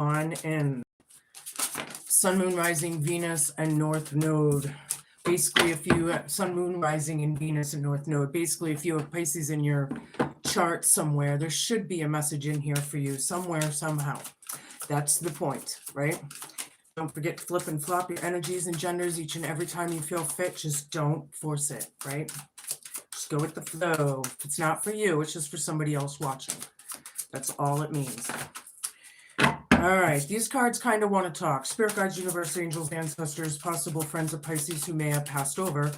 on in. Sun, Moon, Rising, Venus, and North Node. Basically, if you have Sun, Moon, Rising, and Venus and North Node, basically, if you have Pisces in your chart somewhere, there should be a message in here for you somewhere, somehow. That's the point, right? Don't forget to flip and flop your energies and genders each and every time you feel fit. Just don't force it, right? Just go with the flow. If it's not for you, it's just for somebody else watching. That's all it means. All right, these cards kind of want to talk. Spirit guides, universe, angels, ancestors, possible friends of Pisces who may have passed over,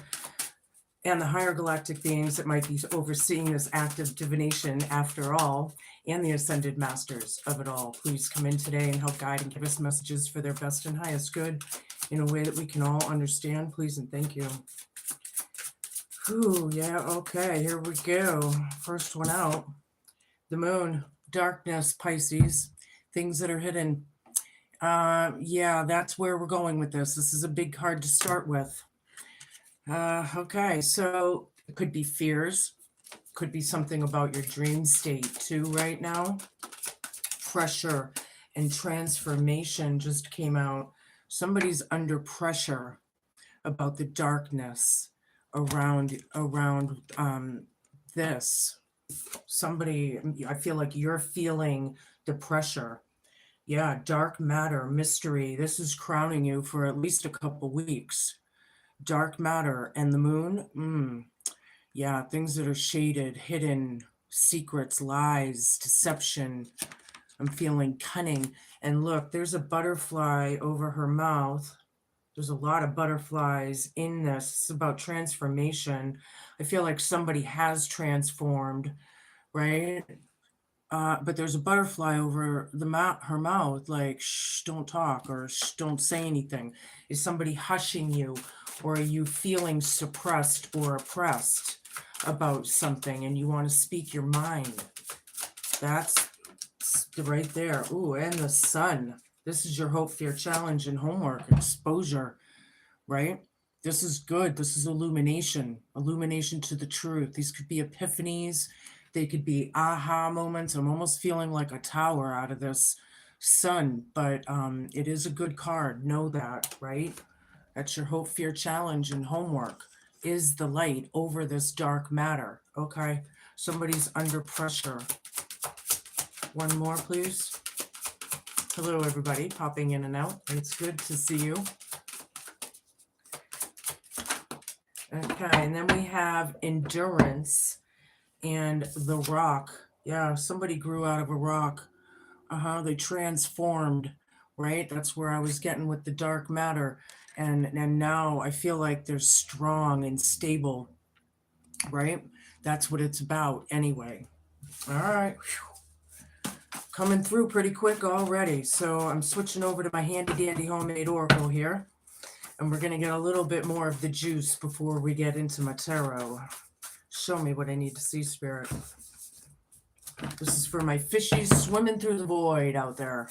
and the higher galactic beings that might be overseeing this act of divination after all, and the ascended masters of it all. Please come in today and help guide and give us messages for their best and highest good in a way that we can all understand. Please and thank you. Ooh, yeah, okay, here we go. First one out. The moon, darkness, Pisces. Things that are hidden. Yeah, that's where we're going with this. This is a big card to start with. Okay, so it could be fears. Could be something about your dream state too right now. Pressure and transformation just came out. Somebody's under pressure about the darkness around this. Somebody, I feel like you're feeling the pressure. Yeah, dark matter, mystery. This is crowning you for at least a couple weeks. Dark matter and the moon. Yeah, things that are shaded, hidden, secrets, lies, deception. I'm feeling cunning. And look, there's a butterfly over her mouth. There's a lot of butterflies in this. It's about transformation. I feel like somebody has transformed, right? But there's a butterfly over her mouth, like, shh, don't talk, or shh, don't say anything. Is somebody hushing you, or are you feeling suppressed or oppressed about something and you want to speak your mind? That's right there. Ooh, and the sun. This is your hope, fear, challenge, and homework, exposure, right? This is good. This is illumination to the truth. These could be epiphanies. They could be aha moments. I'm almost feeling like a tower out of this sun, but it is a good card. Know that, right? That's your hope, fear, challenge, and homework is the light over this dark matter. Okay, somebody's under pressure. One more, please. Hello, everybody, popping in and out. It's good to see you. Okay, and then we have endurance and the rock. Yeah, somebody grew out of a rock. They transformed, right? That's where I was getting with the dark matter. And now I feel like they're strong and stable, right? That's what it's about anyway. All right. Whew. Coming through pretty quick already. So I'm switching over to my handy dandy homemade oracle here. And we're going to get a little bit more of the juice before we get into my tarot. Show me what I need to see, Spirit. This is for my fishies swimming through the void out there.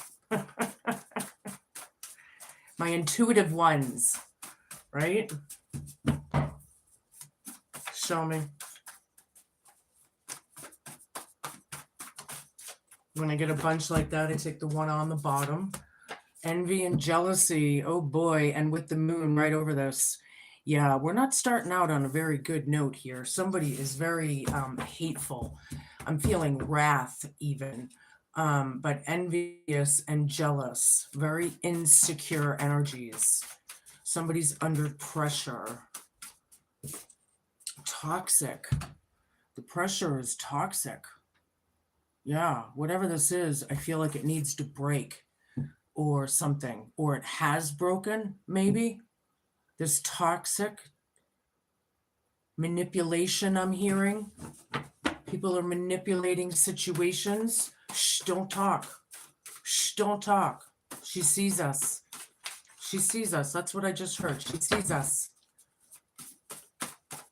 My intuitive ones, right? Show me. When I get a bunch like that, I take the one on the bottom. Envy and jealousy. Oh boy. And with the moon right over this. Yeah, we're not starting out on a very good note here. Somebody is very hateful. I'm feeling wrath even. But envious and jealous. Very insecure energies. Somebody's under pressure. Toxic. The pressure is toxic. Yeah, whatever this is, I feel like it needs to break or something. Or it has broken, maybe. This toxic manipulation I'm hearing. People are manipulating situations. Shh, don't talk. Shh, don't talk. She sees us. She sees us. That's what I just heard. She sees us.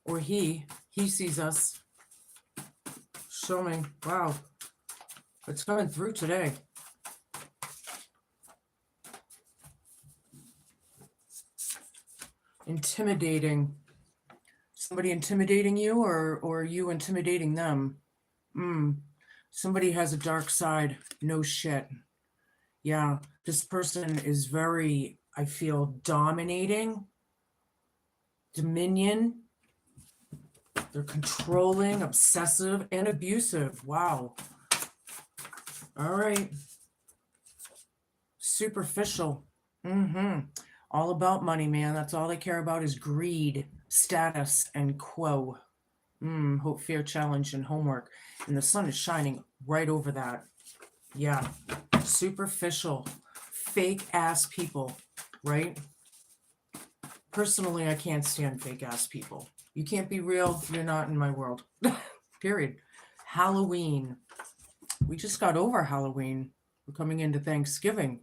Or he sees us. Show me. Wow. It's coming through today. Intimidating. Somebody intimidating you, or you intimidating them? Somebody has a dark side. No shit. Yeah, this person is very, I feel, dominating, dominion. They're controlling, obsessive, and abusive. Wow. All right. Superficial. All about money, man. That's all they care about is greed, status, and quo. Hope, fear, challenge, and homework. And the sun is shining right over that. Yeah. Superficial, fake ass people, right? Personally, I can't stand fake ass people. You can't be real, you're not in my world. Period. Halloween. We just got over Halloween. We're coming into Thanksgiving.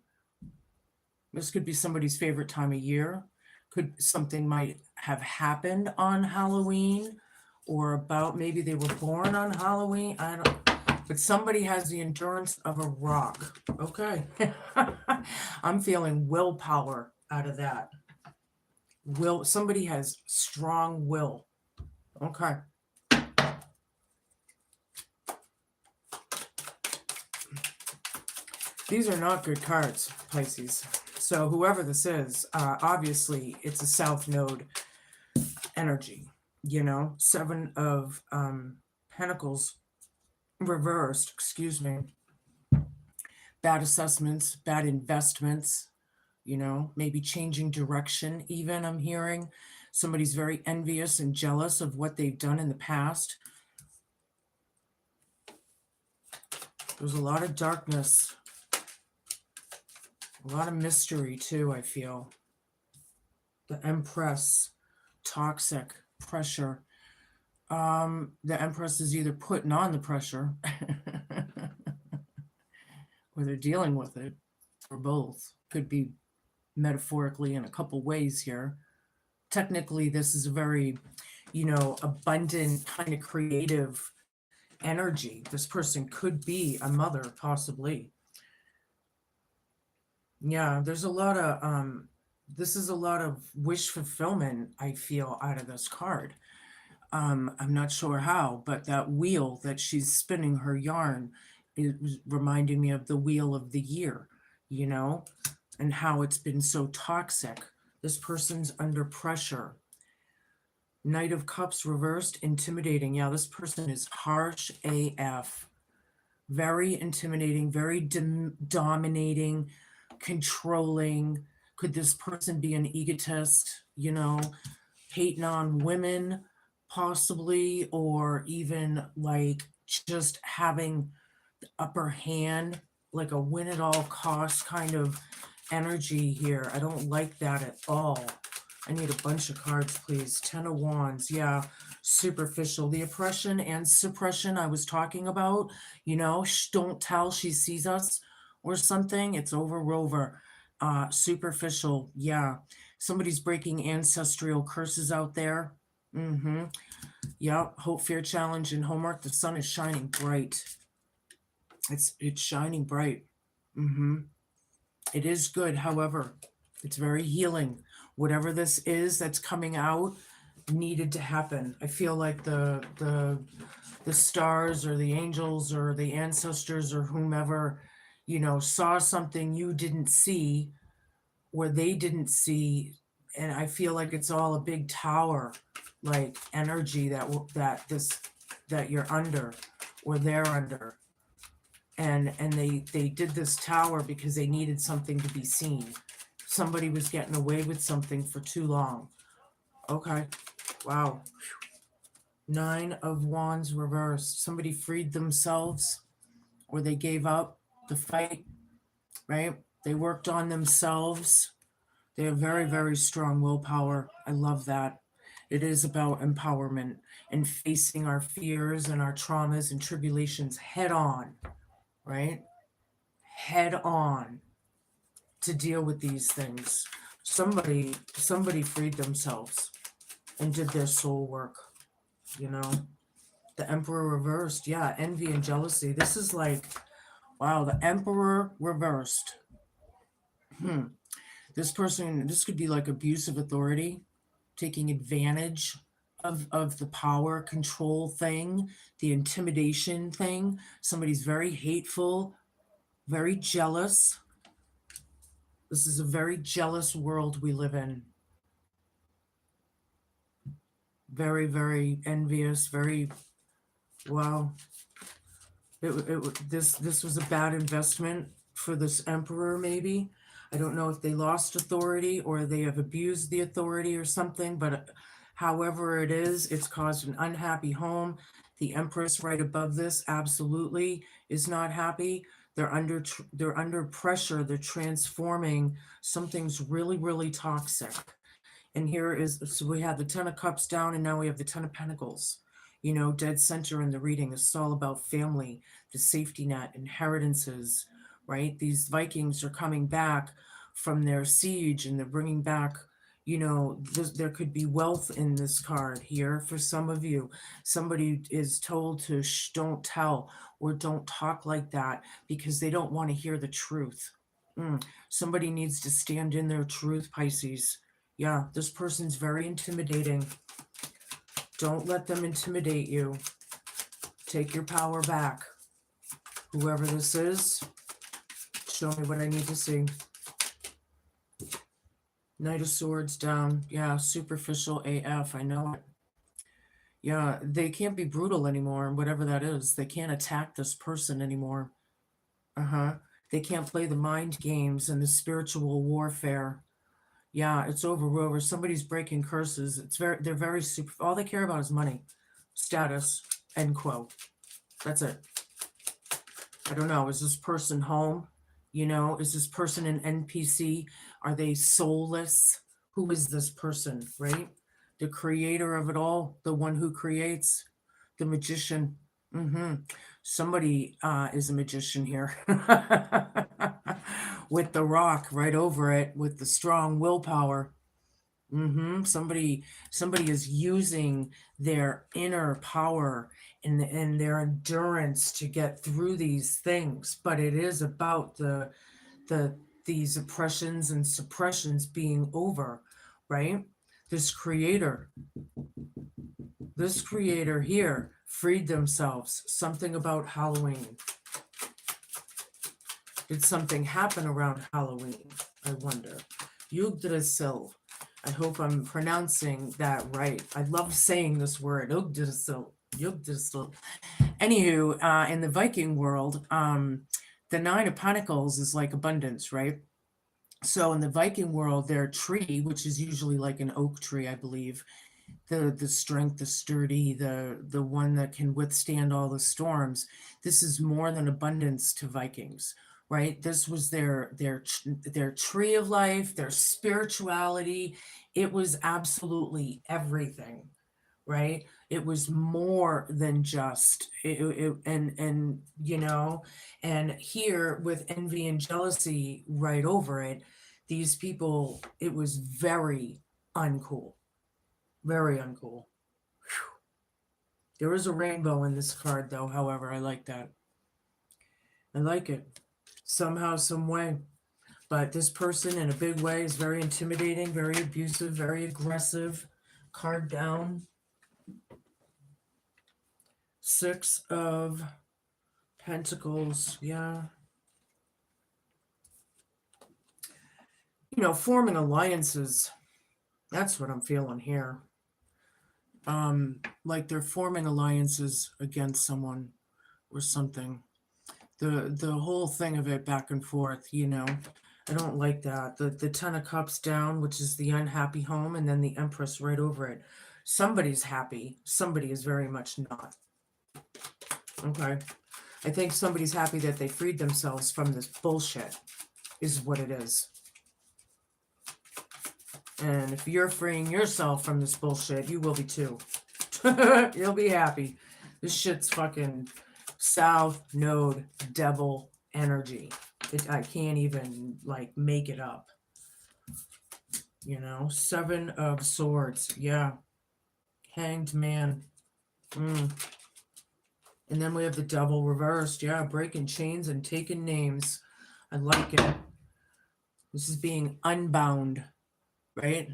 This could be somebody's favorite time of year. Something might have happened on Halloween, or about maybe they were born on Halloween. I don't, but somebody has the endurance of a rock. Okay. I'm feeling willpower out of that. Somebody has strong will. Okay. These are not good cards, Pisces. So whoever this is, obviously it's a South Node energy, you know, Seven of Pentacles reversed, excuse me. Bad assessments, bad investments, you know, maybe changing direction even, I'm hearing. Somebody's very envious and jealous of what they've done in the past. There's a lot of darkness. A lot of mystery too, I feel. The Empress, toxic pressure. The Empress is either putting on the pressure or they're dealing with it, or both. Could be metaphorically in a couple ways here. Technically, this is a very, you know, abundant, kind of creative energy. This person could be a mother, possibly. Yeah, there's a lot of this is a lot of wish fulfillment, I feel, out of this card. I'm not sure how, but that wheel that she's spinning her yarn is reminding me of the wheel of the year, you know, and how it's been so toxic. This person's under pressure. Knight of Cups reversed, intimidating. Yeah, this person is harsh AF. Very intimidating, very dominating, controlling. Could this person be an egotist, you know, hating on women, possibly, or even like just having the upper hand, like a win at all cost kind of energy here? I don't like that at all. I need a bunch of cards, please. 10 of Wands. Yeah, superficial. The oppression and suppression I was talking about, you know, don't tell, she sees us or something. It's over. Superficial. Yeah. Somebody's breaking ancestral curses out there. Yeah. Hope, fear, challenge, and homework. The sun is shining bright. It's shining bright. It is good. However, it's very healing. Whatever this is that's coming out needed to happen. I feel like the stars or the angels or the ancestors or whomever, you know, saw something you didn't see or they didn't see, and I feel like it's all a big tower, like energy that you're under or they're under. And they did this tower because they needed something to be seen. Somebody was getting away with something for too long. Okay. Wow. 9 of Wands reversed. Somebody freed themselves or they gave up the fight, right? They worked on themselves. They have very, very strong willpower. I love that. It is about empowerment and facing our fears and our traumas and tribulations head on, right? Head on to deal with these things. Somebody freed themselves and did their soul work, you know. The Emperor reversed. Yeah, envy and jealousy. This is like, wow, the Emperor reversed. This person, this could be like abusive authority, taking advantage of the power control thing, the intimidation thing. Somebody's very hateful, very jealous. This is a very jealous world we live in. Very, very envious, very, wow. This was a bad investment for this emperor, maybe. I don't know if they lost authority or they have abused the authority or something, but however it is, it's caused an unhappy home. The empress right above this absolutely is not happy. They're under pressure. They're transforming. Something's really, really toxic. And here is, so we have the Ten of Cups down, and now we have the Ten of Pentacles. You know, dead center in the reading. This is all about family, the safety net, inheritances, right? These Vikings are coming back from their siege, and they're bringing back, you know, there could be wealth in this card here for some of you. Somebody is told to don't tell or don't talk like that because they don't want to hear the truth. Somebody needs to stand in their truth, Pisces. Yeah, this person's very intimidating. Don't let them intimidate you. Take your power back. Whoever this is, show me what I need to see. Knight of Swords down. Yeah, superficial AF. I know it. Yeah, they can't be brutal anymore, whatever that is. They can't attack this person anymore. They can't play the mind games and the spiritual warfare. Yeah, it's over. Somebody's breaking curses. They're very super. All they care about is money, status, end quote. That's it. I don't know. Is this person home? You know, is this person an NPC? Are they soulless? Who is this person, right? The creator of it all, the one who creates, the magician. Somebody is a magician here. With the rock right over it, with the strong willpower. Somebody is using their inner power and their endurance to get through these things. But it is about these oppressions and suppressions being over, right? This creator here freed themselves. Something about Halloween. Did something happen around Halloween? I wonder. Yggdrasil. I hope I'm pronouncing that right. I love saying this word, Yggdrasil. Yggdrasil. Anywho, in the Viking world, the Nine of Pentacles is like abundance, right? So in the Viking world, their tree, which is usually like an oak tree, I believe, the strength, the sturdy, the one that can withstand all the storms. This is more than abundance to Vikings, right? This was their tree of life, their spirituality. It was absolutely everything, right? It was more than just and you know, and here with envy and jealousy right over it, these people, it was very uncool. Very uncool. Whew. There is a rainbow in this card, though. However, I like that. I like it. Somehow, some way. But this person, in a big way, is very intimidating, very abusive, very aggressive. Card down. Six of Pentacles. Yeah. You know, forming alliances. That's what I'm feeling here. Like they're forming alliances against someone or something. The whole thing of it back and forth, you know. I don't like that. The Ten of Cups down, which is the unhappy home, and then the Empress right over it. Somebody's happy. Somebody is very much not. Okay. I think somebody's happy that they freed themselves from this bullshit, is what it is. And if you're freeing yourself from this bullshit, you will be too. You'll be happy. This shit's fucking South Node devil energy. I can't even like make it up. You know, Seven of Swords. Yeah. Hanged Man. And then we have the Devil reversed. Yeah, breaking chains and taking names. I like it. This is being unbound, right?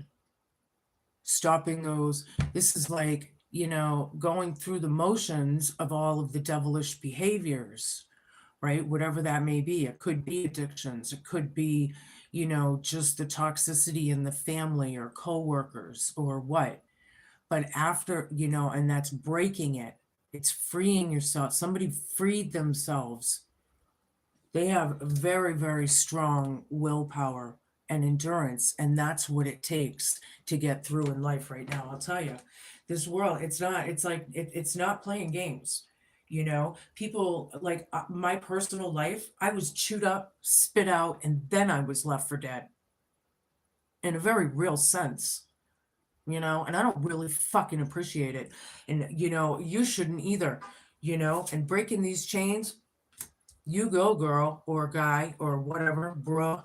Stopping those. This is like, you know, going through the motions of all of the devilish behaviors, right? Whatever that may be. It could be addictions. It could be, you know, just the toxicity in the family or coworkers or what. But after, you know, and that's breaking it. It's freeing yourself. Somebody freed themselves. They have very, very strong willpower and endurance, and that's what it takes to get through in life right now. I'll tell you, this world, it's not, it's like, it's not playing games. You know, people like my personal life, I was chewed up, spit out, and then I was left for dead in a very real sense, you know, and I don't really fucking appreciate it. And, you know, you shouldn't either, you know, and breaking these chains, you go, girl or guy or whatever, bruh.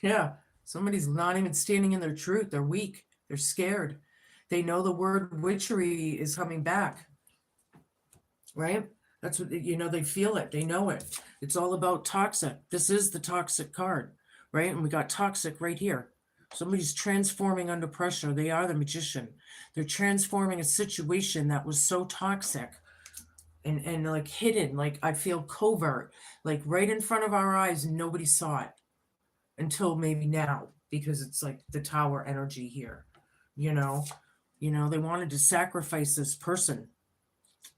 Yeah, somebody's not even standing in their truth. They're weak. They're scared. They know the word witchery is coming back, right? That's what, you know, they feel it. They know it. It's all about toxic. This is the toxic card, right? And we got toxic right here. Somebody's transforming under pressure. They are the magician. They're transforming a situation that was so toxic and like hidden, like I feel covert, like right in front of our eyes, and nobody saw it until maybe now, because it's like the tower energy here, you know. You know, they wanted to sacrifice this person,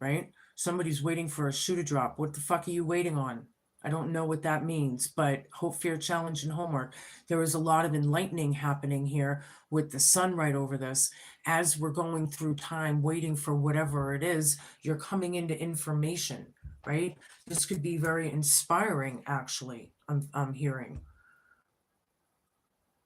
right? Somebody's waiting for a shoe to drop. What the fuck are you waiting on? I don't know what that means, but hope, fear, challenge, and homework. There is a lot of enlightening happening here with the sun right over this. As we're going through time, waiting for whatever it is, you're coming into information, right? This could be very inspiring, actually. I'm hearing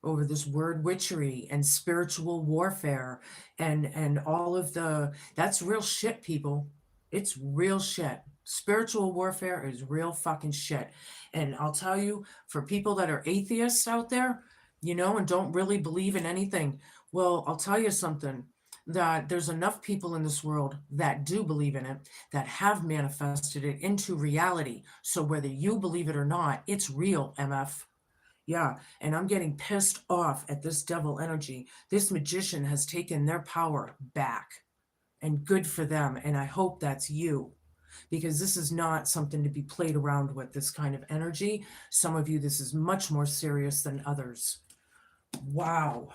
over this word witchery and spiritual warfare and all of the, that's real shit, people. It's real shit. Spiritual warfare is real fucking shit. And I'll tell you, for people that are atheists out there, you know, and don't really believe in anything, well, I'll tell you something, that there's enough people in this world that do believe in it, that have manifested it into reality. So whether you believe it or not, it's real, MF. Yeah, and I'm getting pissed off at this devil energy. This magician has taken their power back, and good for them. And I hope that's you, because this is not something to be played around with, this kind of energy. Some of you, this is much more serious than others. Wow.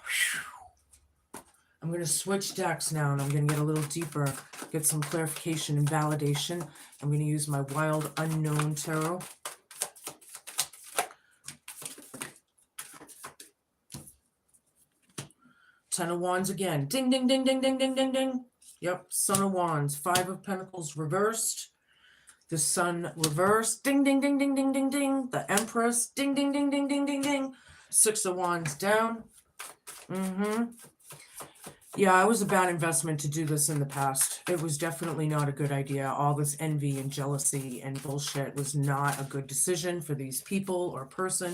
I'm going to switch decks now, and I'm going to get a little deeper, get some clarification and validation. I'm going to use my Wild Unknown Tarot. Ten of Wands again. Ding, ding, ding, ding, ding, ding, ding, ding. Yep, Son of Wands. Five of Pentacles reversed. The Sun reversed. Ding, ding, ding, ding, ding, ding, ding. The Empress. Ding, ding, ding, ding, ding, ding, ding. Six of Wands down. Yeah, it was a bad investment to do this in the past. It was definitely not a good idea. All this envy and jealousy and bullshit was not a good decision for these people or person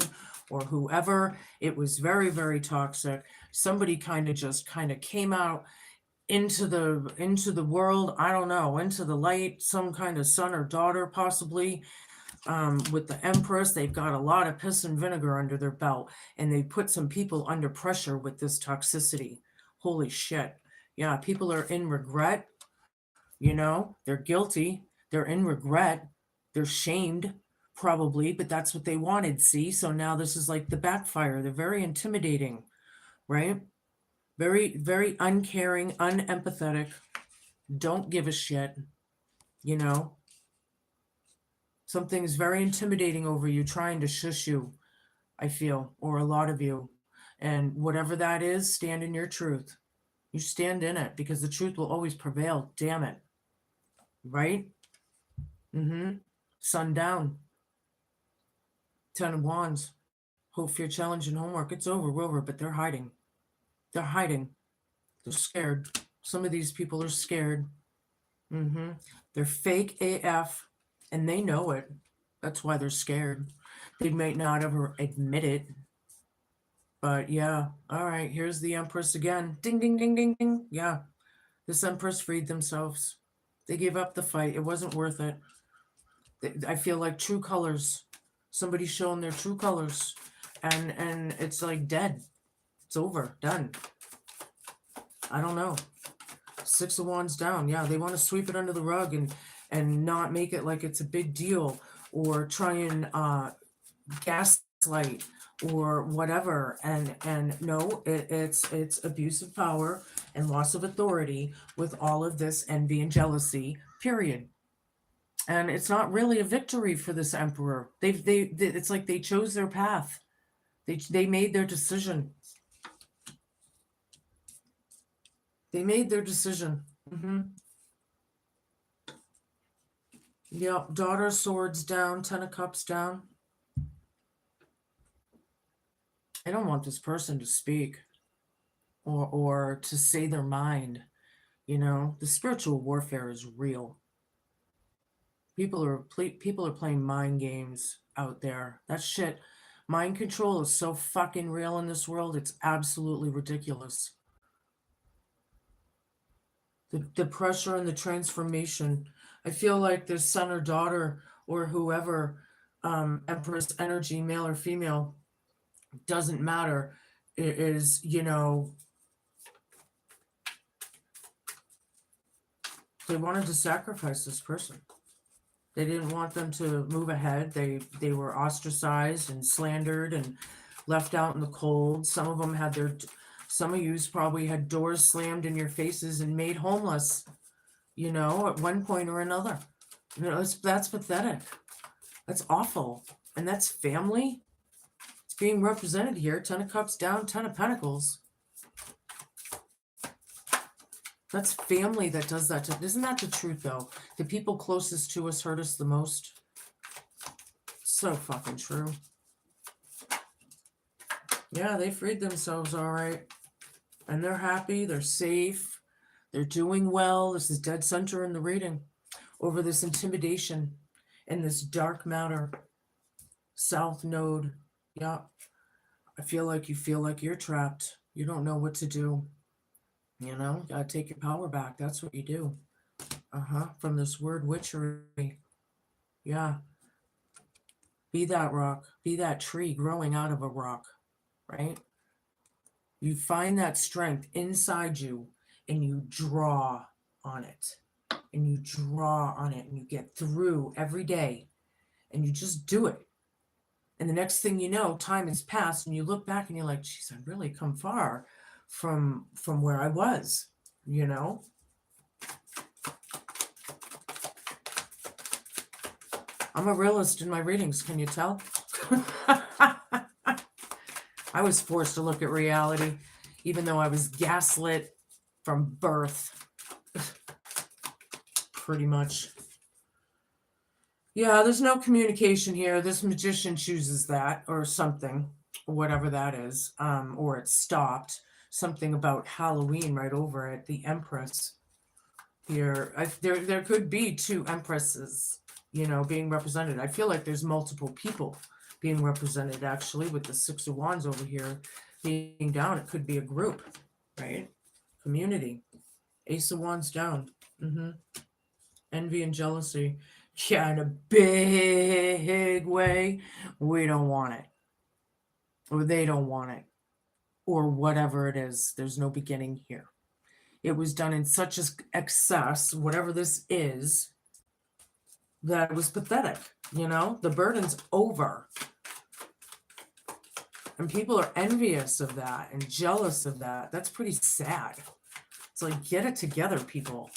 or whoever. It was very, very toxic. Somebody kind of came out into the world, I don't know, into the light, some kind of son or daughter possibly. With the Empress, they've got a lot of piss and vinegar under their belt, and they put some people under pressure with this toxicity. Holy shit. Yeah, people are in regret, you know, they're guilty, they're in regret, they're shamed probably, but that's what they wanted, see? So now this is like the backfire. They're very intimidating, right? Very, very uncaring, unempathetic, don't give a shit, you know? Something's very intimidating over you, trying to shush you, I feel, or a lot of you. And whatever that is, stand in your truth. You stand in it, because the truth will always prevail. Damn it. Right? Sun down. Ten of Wands. Hope, fear, challenge, and homework. It's over, we're over, but they're hiding. They're hiding. They're scared. Some of these people are scared. They're fake AF, and they know it. That's why they're scared. They might not ever admit it. But yeah, all right, here's the Empress again. Ding, ding, ding, ding, ding. Yeah, this Empress freed themselves. They gave up the fight. It wasn't worth it. I feel like true colors. Somebody's showing their true colors. And it's like dead. It's over. Done. I don't know. Six of Wands down. Yeah, they want to sweep it under the rug and not make it like it's a big deal, or try and gaslight or whatever. And no, it's abuse of power and loss of authority with all of this envy and jealousy, period. And it's not really a victory for this emperor. It's like they chose their path. They made their decision. They made their decision. Yep, daughter swords down, 10 of cups down. I don't want this person to speak or to say their mind. You know, the spiritual warfare is real. People are playing mind games out there. That shit, mind control is so fucking real in this world. It's absolutely ridiculous. The pressure and the transformation. I feel like this son or daughter or whoever, Empress energy, male or female, doesn't matter. It is, you know, they wanted to sacrifice this person. They didn't want them to move ahead. They were ostracized and slandered and left out in the cold. Some of them had some of you probably had doors slammed in your faces and made homeless, you know, at one point or another. You know, that's pathetic. That's awful. And that's family. It's being represented here. 10 of cups down, 10 of pentacles. That's family that does that. Isn't that the truth, though? The people closest to us hurt us the most. So fucking true. Yeah, they freed themselves all right. And they're happy. They're safe. They're doing well. This is dead center in the reading. Over this intimidation and this dark matter. South node. Yeah. I feel like you feel like you're trapped. You don't know what to do. You know, gotta take your power back. That's what you do. From this word witchery. Yeah. Be that rock. Be that tree growing out of a rock. Right? You find that strength inside you and you draw on it. And you draw on it and you get through every day. And you just do it. And the next thing you know, time has passed and you look back and you're like, geez, I've really come far from where I was, you know? I'm a realist in my readings, can you tell? I was forced to look at reality, even though I was gaslit from birth. Pretty much. Yeah, there's no communication here. This magician chooses that or something, whatever that is, or it stopped. Something about Halloween right over it. The Empress here. There could be two Empresses, you know, being represented. I feel like there's multiple people being represented, actually, with the Six of Wands over here being down. It could be a group, right? Community. Ace of Wands down. Envy and jealousy. Yeah, in a big way. We don't want it. Or they don't want it. Or whatever it is. There's no beginning here. It was done in such excess, whatever this is, that it was pathetic. You know, the burden's over. And people are envious of that and jealous of that. That's pretty sad. It's like, get it together, people.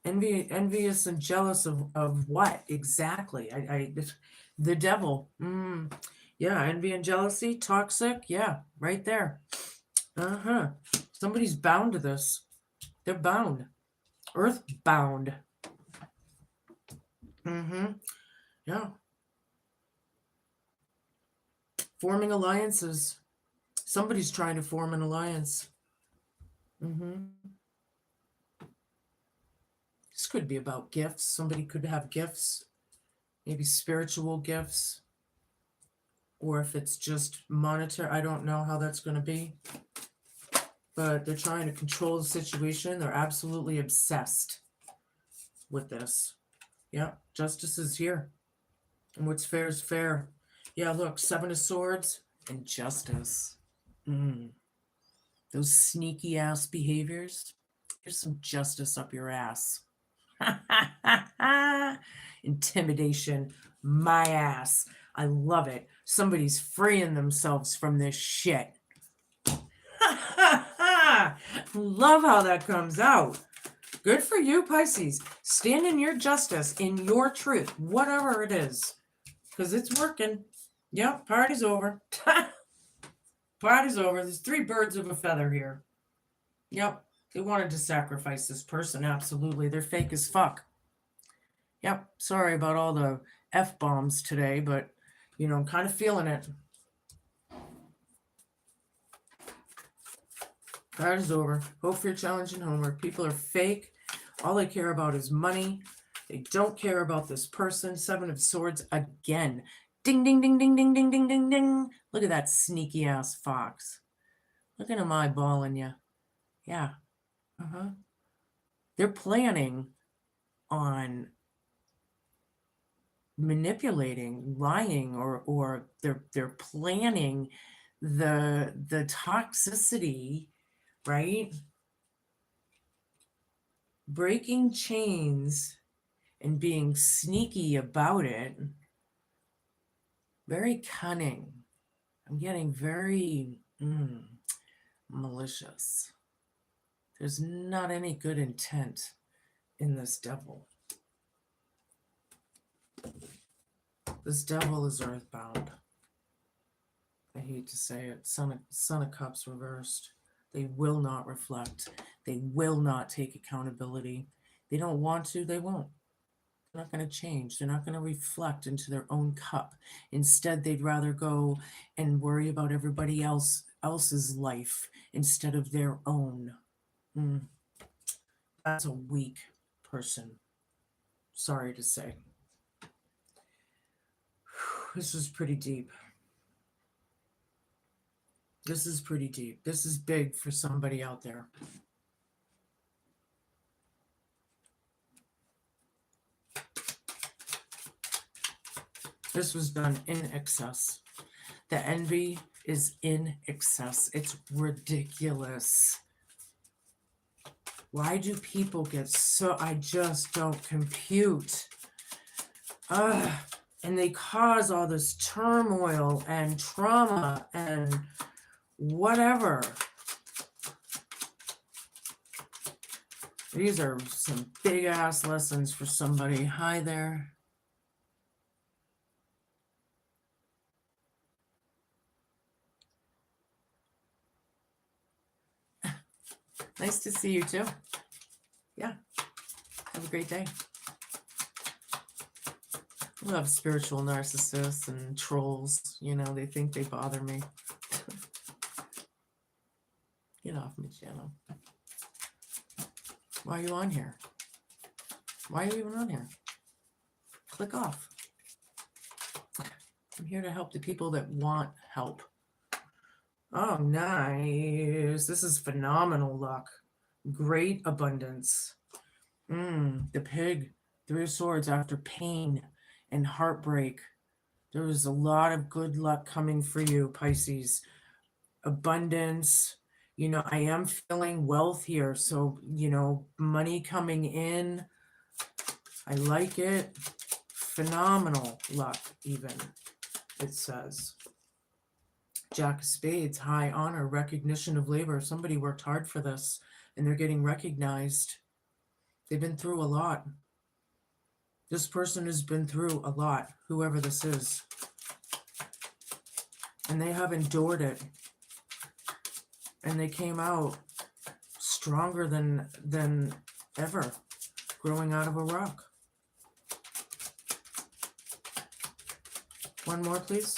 Envious and jealous of what exactly? The devil. Yeah, envy and jealousy, toxic. Yeah, right there. Somebody's bound to this. They're bound. Earth bound. Yeah. Forming alliances. Somebody's trying to form an alliance. This could be about gifts. Somebody could have gifts, maybe spiritual gifts, or if it's just monetary, I don't know how that's going to be. But they're trying to control the situation. They're absolutely obsessed with this. Yeah, justice is here. And what's fair is fair. Yeah, look, 7 of Swords and justice. Those sneaky ass behaviors. Here's some justice up your ass. Intimidation, my ass. I love it. Somebody's freeing themselves from this shit. Love how that comes out. Good for you, Pisces. Stand in your justice, in your truth, whatever it is, because it's working. Yep, party's over. Party's over. There's 3 birds of a feather here. Yep, they wanted to sacrifice this person. Absolutely. They're fake as fuck. Yep, sorry about all the F-bombs today, but, you know, I'm kind of feeling it. Card is over. Hope for your challenge and homework. People are fake. All they care about is money. They don't care about this person. 7 of Swords again. Ding, ding, ding, ding, ding, ding, ding, ding, ding. Look at that sneaky ass fox. Look at him eyeballing you. Yeah. They're planning on manipulating, lying, or they're planning the toxicity, right? Breaking chains and being sneaky about it. Very cunning. I'm getting very malicious. There's not any good intent in this devil. This devil is earthbound. I hate to say it. Son of Cups reversed. They will not reflect. They will not take accountability. They don't want to, they won't. They're not going to change. They're not going to reflect into their own cup. Instead, they'd rather go and worry about everybody else's life instead of their own. That's a weak person. Sorry to say. This is pretty deep. This is pretty deep. This is big for somebody out there. This was done in excess. The envy is in excess. It's ridiculous. Why do people get so... I just don't compute. And they cause all this turmoil and trauma and whatever. These are some big ass lessons for somebody. Hi there. Nice to see you too. Yeah. Have a great day. I love spiritual narcissists and trolls. You know, they think they bother me. Get off my channel. Why are you on here? Why are you even on here? Click off. I'm here to help the people that want help. Oh, nice. This is phenomenal luck. Great abundance. The pig. 3 of Swords after pain and heartbreak. There was a lot of good luck coming for you, Pisces. Abundance. You know, I am feeling wealth here. So, you know, money coming in. I like it. Phenomenal luck, even, it says. Jack of Spades, high honor, recognition of labor. Somebody worked hard for this, and they're getting recognized. They've been through a lot. This person has been through a lot, whoever this is. And they have endured it. And they came out stronger than ever, growing out of a rock. One more, please.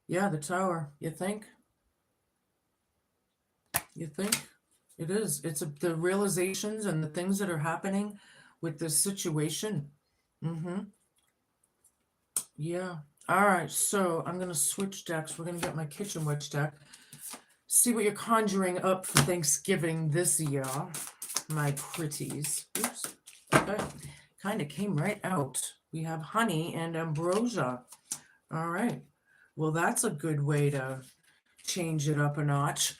Yeah, the Tower. You think? You think? It is. It's the realizations and the things that are happening with this situation. Yeah. All right. So I'm going to switch decks. We're going to get my Kitchen Witch deck. See what you're conjuring up for Thanksgiving this year, my pretties. Oops. Okay. Kind of came right out. We have honey and ambrosia. All right. Well, that's a good way to change it up a notch.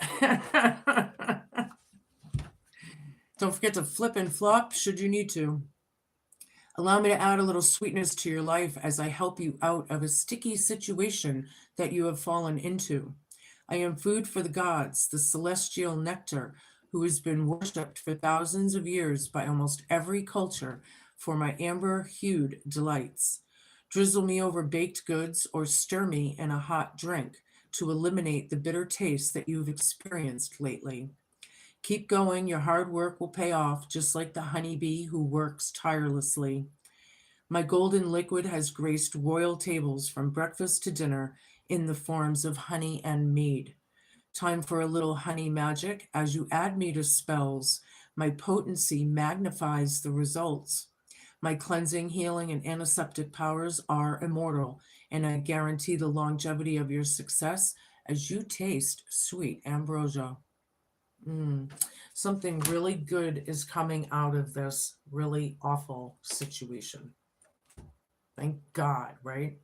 Don't forget to flip and flop should you need to. Allow me to add a little sweetness to your life as I help you out of a sticky situation that you have fallen into. I am food for the gods, the celestial nectar, who has been worshipped for thousands of years by almost every culture for my amber-hued delights. Drizzle me over baked goods or stir me in a hot drink to eliminate the bitter taste that you've experienced lately. Keep going, your hard work will pay off, just like the honeybee who works tirelessly. My golden liquid has graced royal tables from breakfast to dinner in the forms of honey and mead. Time for a little honey magic. As you add me to spells, my potency magnifies the results. My cleansing, healing, and antiseptic powers are immortal, and I guarantee the longevity of your success as you taste sweet ambrosia. Something really good is coming out of this really awful situation. Thank God, right?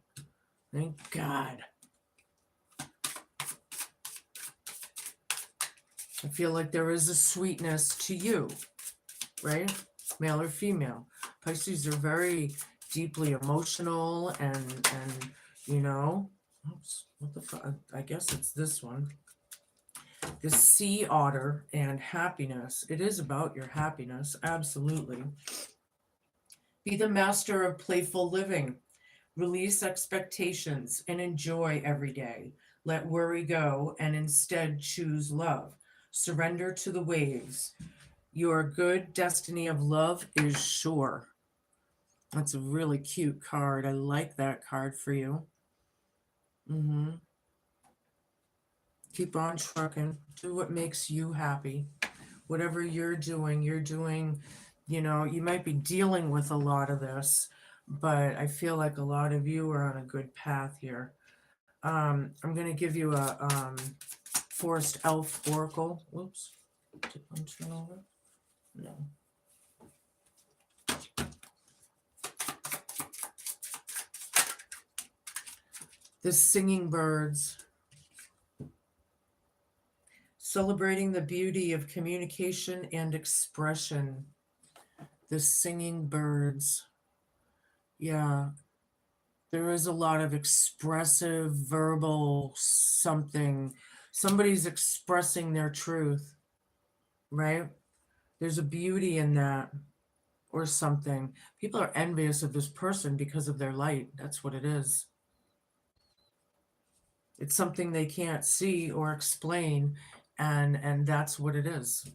Thank God. I feel like there is a sweetness to you, right? Male or female. Pisces are very deeply emotional and you know, oops, what the fuck? I guess it's this one. The sea otter and happiness. It is about your happiness, absolutely. Be the master of playful living. Release expectations and enjoy every day. Let worry go and instead choose love. Surrender to the waves. Your good destiny of love is sure. That's a really cute card. I like that card for you. Keep on trucking. Do what makes you happy. Whatever you're doing, you know, you might be dealing with a lot of this, but I feel like a lot of you are on a good path here. I'm going to give you a Forest Elf Oracle. Whoops. Did one turn over? No. The singing birds. Celebrating the beauty of communication and expression. The singing birds. Yeah. There is a lot of expressive, verbal something. Somebody's expressing their truth, right? There's a beauty in that or something. People are envious of this person because of their light. That's what it is. It's something they can't see or explain, and that's what it is.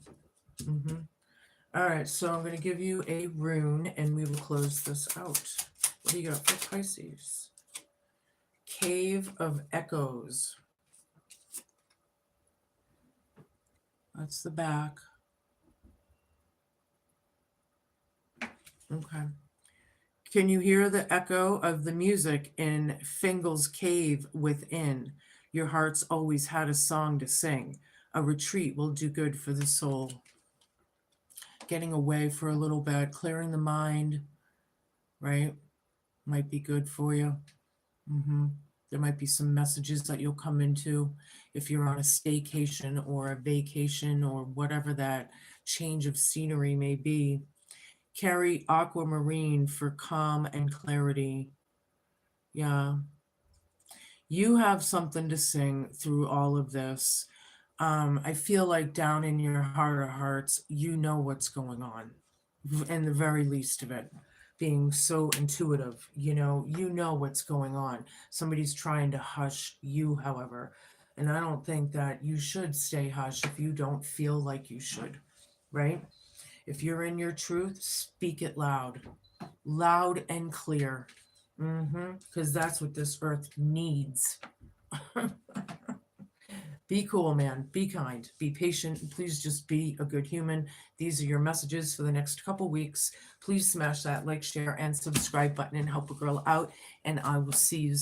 All right, so I'm going to give you a rune, and we will close this out. What do you got for Pisces? Cave of Echoes. That's the back. Okay. Can you hear the echo of the music in Fingal's cave within? Your heart's always had a song to sing. A retreat will do good for the soul. Getting away for a little bit, clearing the mind, right? Might be good for you. There might be some messages that you'll come into if you're on a staycation or a vacation or whatever that change of scenery may be. Carry aquamarine for calm and clarity. Yeah. You have something to sing through all of this. I feel like down in your heart of hearts, you know what's going on, in the very least of it. Being so intuitive, you know what's going on. Somebody's trying to hush you, however, and I don't think that you should stay hush if you don't feel like you should, right? If you're in your truth, speak it loud and clear, because that's what this earth needs. Be cool, man. Be kind. Be patient. Please just be a good human. These are your messages for the next couple weeks. Please smash that like, share, and subscribe button and help a girl out. And I will see you